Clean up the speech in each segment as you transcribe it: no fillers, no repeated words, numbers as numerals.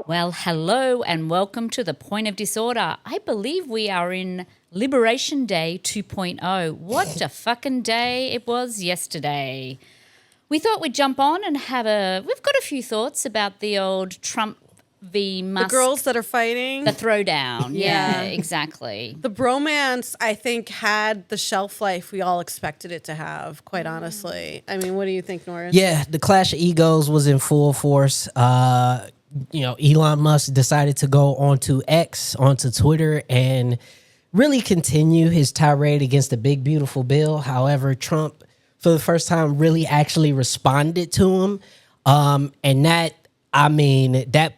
Well, hello and welcome to the Point of Disorder. I believe we are in Liberation Day 2.0. What a fucking day it was yesterday. We thought we'd jump on and we've got a few thoughts about the old Trump v. Musk. The girls that are fighting. The throwdown. Yeah, exactly. The bromance, I think, had the shelf life we all expected it to have, quite honestly. I mean, what do you think, Norris? Yeah, the clash of egos was in full force. Elon Musk decided to go onto Twitter, and really continue his tirade against the big, beautiful bill. However, Trump, for the first time, really actually responded to him. And that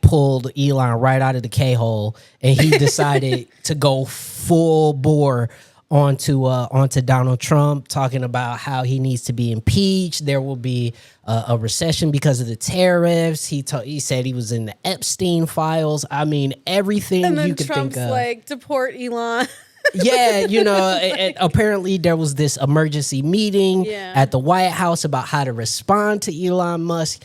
pulled Elon right out of the K-hole, and he decided to go full bore onto Donald Trump, talking about how he needs to be impeached. There will be a recession because of the tariffs. He said he was in the Epstein files. I mean, everything you could Trump's think of. like, deport Elon. Yeah, apparently there was this emergency meeting at the White House about how to respond to Elon Musk.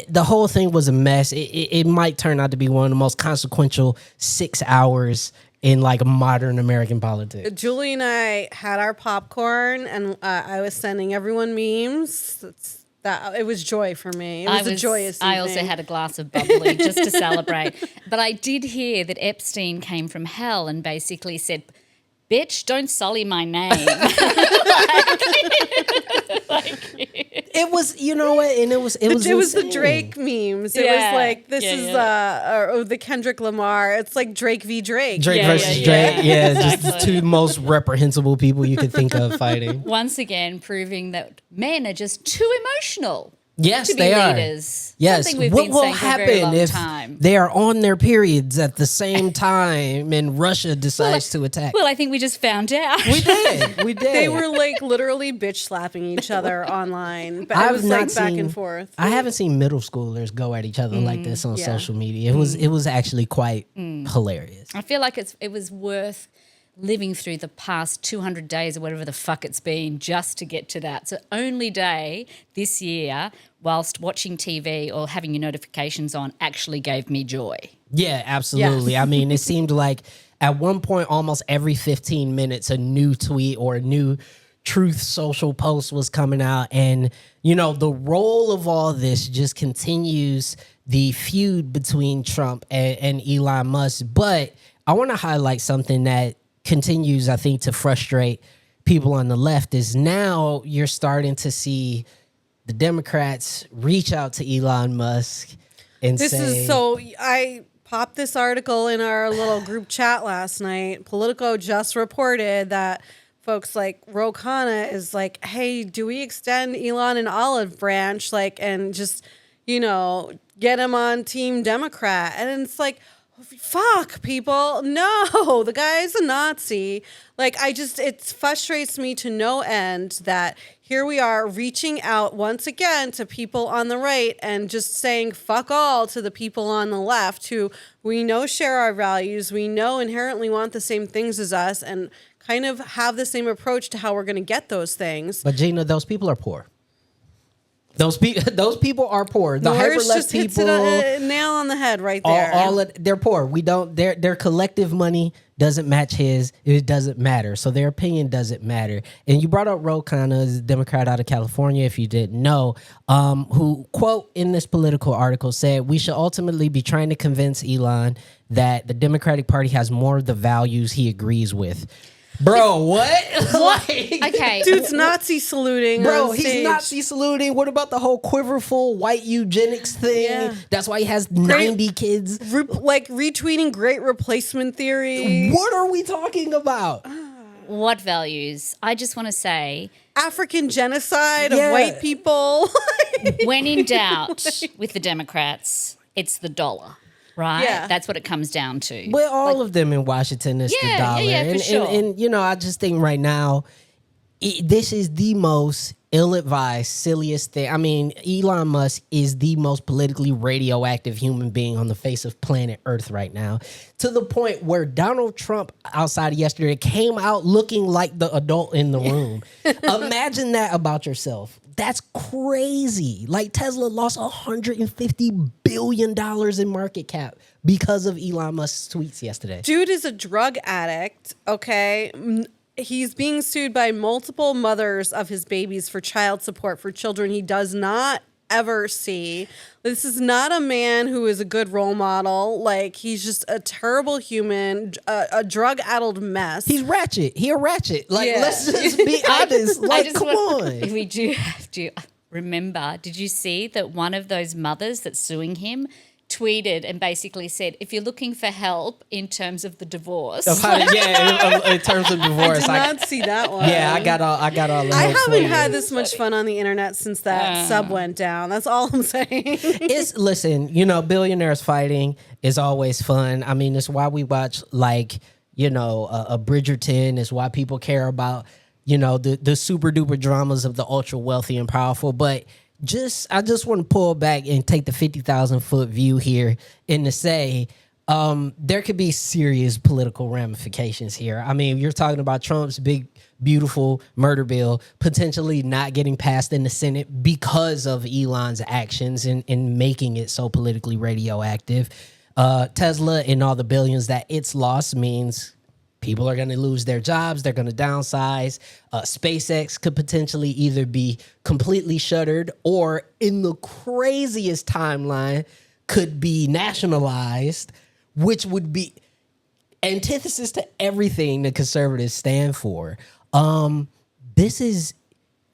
The whole thing was a mess. It might turn out to be one of the most consequential 6 hours in like modern American politics. Julie and I had our popcorn, and I was sending everyone memes. It was joy for me. It was a joyous evening. I also had a glass of bubbly just to celebrate. But I did hear that Epstein came from hell and basically said, "Bitch, don't sully my name." It was, you know what, and it was the Drake memes. It was like the Kendrick Lamar. It's like Drake v. Drake. Drake versus Drake. Yeah, just the two most reprehensible people you could think of fighting. Once again, proving that men are just too emotional. Yes, to be they leaders. are. Yes. Something we've What been will saying for a very happen long if time. they are on their periods at the same time and Russia decides to attack? Well, I think we just found out. We did. They were like literally bitch slapping each other online. But it was like back and forth. I haven't seen middle schoolers go at each other like this on social media. It was actually quite hilarious. I feel like it was worth living through the past 200 days or whatever the fuck it's been just to get to that. So only day this year whilst watching TV or having your notifications on actually gave me joy. Yeah, absolutely. Yeah. I mean, it seemed like at one point almost every 15 minutes a new tweet or a new Truth Social post was coming out. And, the role of all this just continues the feud between Trump and Elon Musk. But I want to highlight something that continues, I think, to frustrate people on the left is now you're starting to see the Democrats reach out to Elon Musk and say... I popped this article in our little group chat last night. Politico just reported that folks like Ro Khanna is like, hey, do we extend Elon an olive branch, and just, get him on Team Democrat? And it's like, fuck, people. No, the guy's a Nazi. It frustrates me to no end that here we are reaching out once again to people on the right and just saying fuck all to the people on the left who we know share our values, we know inherently want the same things as us, and kind of have the same approach to how we're going to get those things. But Gina, those people are poor. Those people are poor. The hyper left just hits people, it a nail on the head right there. They're poor. Their collective money doesn't match his. It doesn't matter. So their opinion doesn't matter. And you brought up Ro Khanna, a Democrat out of California, if you didn't know, who, quote, in this Political article said, "We should ultimately be trying to convince Elon that the Democratic Party has more of the values he agrees with." Bro, what? Okay. Dude's Nazi saluting. Bro, on he's stage. Nazi saluting. What about the whole quiverful white eugenics thing? Yeah. That's why he has 90 kids. Retweeting great replacement theory. What are we talking about? What values? I just want to say, African genocide of white people. when in doubt with the Democrats, it's the dollar. Right? Yeah. That's what it comes down to. Well, all of them in Washington is the dollar. For sure. And I just think right now, this is the most ill-advised, silliest thing. I mean, Elon Musk is the most politically radioactive human being on the face of planet Earth right now, to the point where Donald Trump, outside of yesterday, came out looking like the adult in the room. Imagine that about yourself. That's crazy. Like Tesla lost $150 billion in market cap because of Elon Musk's tweets yesterday. Dude is a drug addict, okay? He's being sued by multiple mothers of his babies for child support for children he does not ever see. This is not a man who is a good role model. Like, he's just a terrible human, a drug-addled mess. He's ratchet. He a ratchet. Like, let's just be honest. Like, come on. We do have to remember, did you see that one of those mothers that's suing him tweeted and basically said, if you're looking for help in terms of the divorce. In terms of divorce. I did not see that one. Yeah, I got all the I help for haven't you. had this much fun on the internet since that sub went down. That's all I'm saying. Listen, billionaires fighting is always fun. I mean, it's why we watch a Bridgerton. It's why people care about, the super duper dramas of the ultra wealthy and powerful. But I just want to pull back and take the 50,000 foot view here and to say there could be serious political ramifications here. I mean, you're talking about Trump's big, beautiful murder bill potentially not getting passed in the Senate because of Elon's actions in making it so politically radioactive. Tesla and all the billions that it's lost means people are going to lose their jobs. They're going to downsize. SpaceX could potentially either be completely shuttered or, in the craziest timeline, could be nationalized, which would be antithesis to everything the conservatives stand for. George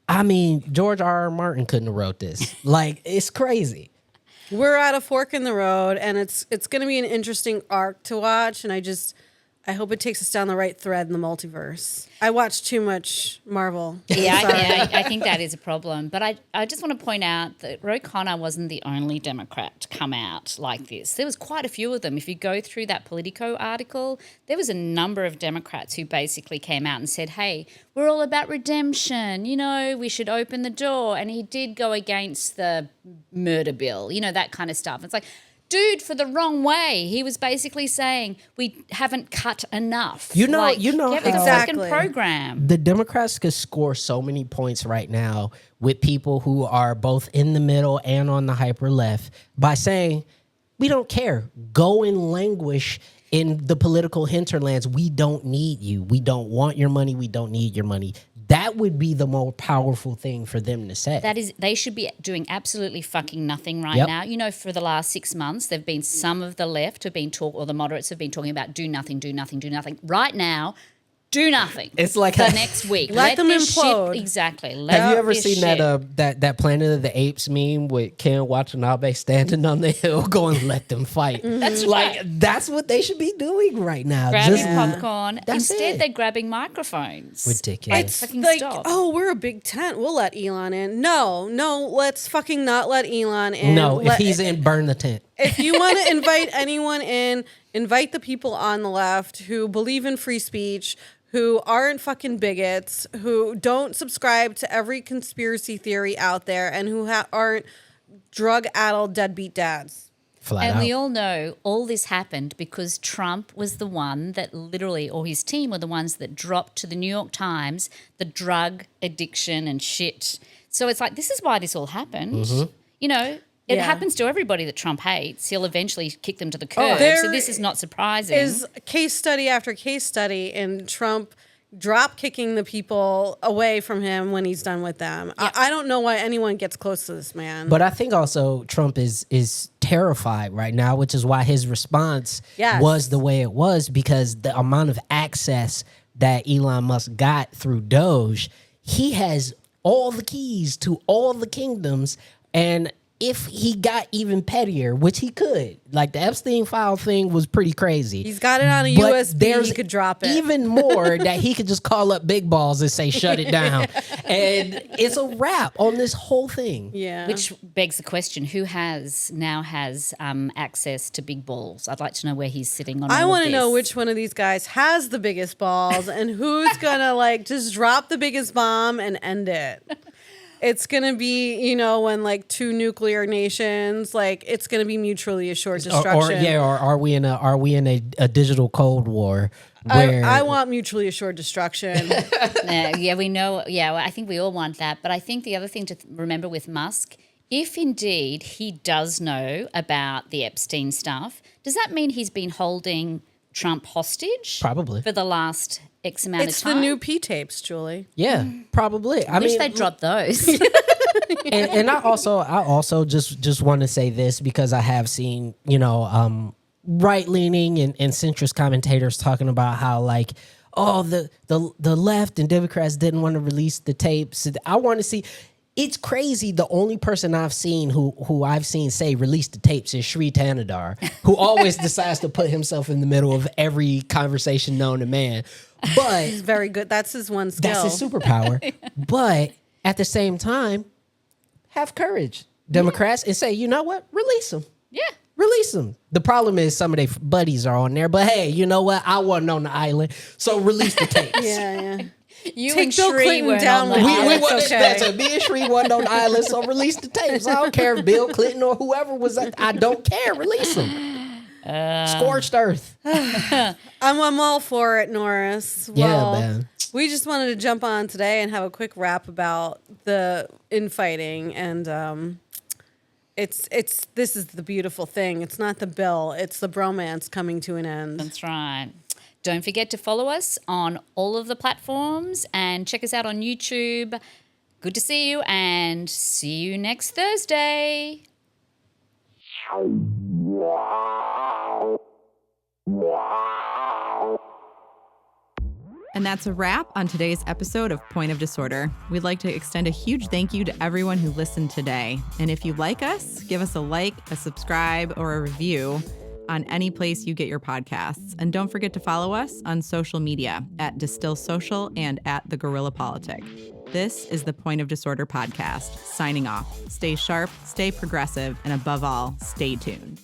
R.R. Martin couldn't have wrote this. Like, it's crazy. We're at a fork in the road, and it's going to be an interesting arc to watch, and I hope it takes us down the right thread in the multiverse. I watch too much Marvel. Yeah, I think that is a problem. But I just want to point out that Ro Khanna wasn't the only Democrat to come out like this. There was quite a few of them. If you go through that Politico article, there was a number of Democrats who basically came out and said, hey, we're all about redemption. We should open the door. And he did go against the murder bill, that kind of stuff. It's like, dude, for the wrong way. He was basically saying we haven't cut enough. Exactly. Get with the fucking program. The Democrats could score so many points right now with people who are both in the middle and on the hyper left by saying, we don't care. Go and languish in the political hinterlands. We don't need you. We don't want your money. We don't need your money. That would be the more powerful thing for them to say. That is, they should be doing absolutely fucking nothing right now. For the last 6 months, there've been some of the left have been or the moderates have been talking about do nothing, do nothing, do nothing. Right now, do nothing. It's like the next week. Let them implode. Exactly. Have you ever seen that Planet of the Apes meme with Ken Watanabe standing on the hill going, let them fight? That's like right. That's what they should be doing right now. Grabbing popcorn. That's Instead, it. they're grabbing microphones. Ridiculous. It's like, we're a big tent. We'll let Elon in. No, let's fucking not let Elon in. No, if he's in, burn the tent. If you want to invite anyone in, invite the people on the left who believe in free speech, who aren't fucking bigots, who don't subscribe to every conspiracy theory out there, and who aren't drug-addled deadbeat dads. And we all know all this happened because Trump was the one that literally, or his team were the ones that dropped to the New York Times the drug addiction and shit. So it's like, this is why this all happened. Mm-hmm. It happens to everybody that Trump hates. He'll eventually kick them to the curb. So this is not surprising. Is case study after case study in Trump drop kicking the people away from him when he's done with them. Yeah. I don't know why anyone gets close to this man. But I think also Trump is terrified right now, which is why his response was the way it was, because the amount of access that Elon Musk got through Doge, he has all the keys to all the kingdoms. And if he got even pettier, which he could, like the Epstein file thing was pretty crazy. He's got it on a USB. He could drop it. Even more that he could just call up big balls and say, shut it down. And it's a wrap on this whole thing. Yeah. Which begs the question, who now has access to big balls? I'd like to know where he's sitting on all I want to know which one of these guys has the biggest balls and who's going to just drop the biggest bomb and end it. It's going to be, when two nuclear nations, it's going to be mutually assured destruction. Or are we in a digital Cold War Where I want mutually assured destruction. Yeah, we know. Yeah, well, I think we all want that. But I think the other thing to remember with Musk, if indeed he does know about the Epstein stuff, does that mean he's been holding Trump hostage? Probably. For the last X amount It's of time? the new P tapes, Julie. Yeah, probably. I wish they'd drop those. and I also just want to say this because I have seen, right leaning and centrist commentators talking about how like, oh, the left and Democrats didn't want to release the tapes. I want to see. It's crazy. The only person I've seen who I've seen say release the tapes is Sri Tanadar, who always decides to put himself in the middle of every conversation known to man. But He's very good. That's his one skill. that's his superpower. But at the same time, have courage, Democrats, and say, you know what? Release them. Yeah. Release them. The problem is some of their buddies are on there. But hey, you know what? I wasn't on the island, so release the tapes. Yeah. You Take and Bill Sri Clinton weren't down on with the you. We island. wasn't okay. that's it. Me and Sri wasn't on the island, so release the tapes. I don't care if Bill Clinton or whoever was at, I don't care. Release them. Scorched earth. I'm all for it, Norris. Yeah, Well, man. we just wanted to jump on today and have a quick wrap about the infighting, and this is the beautiful thing. It's not the bill; it's the bromance coming to an end. That's right. Don't forget to follow us on all of the platforms and check us out on YouTube. Good to see you, and see you next Thursday. And that's a wrap on today's episode of Point of Disorder. We'd like to extend a huge thank you to everyone who listened today. And if you like us, give us a like, a subscribe, or a review on any place you get your podcasts. And don't forget to follow us on social media at Distill Social and at The Guerrilla Politic. This is the Point of Disorder podcast, signing off. Stay sharp, stay progressive, and above all, stay tuned.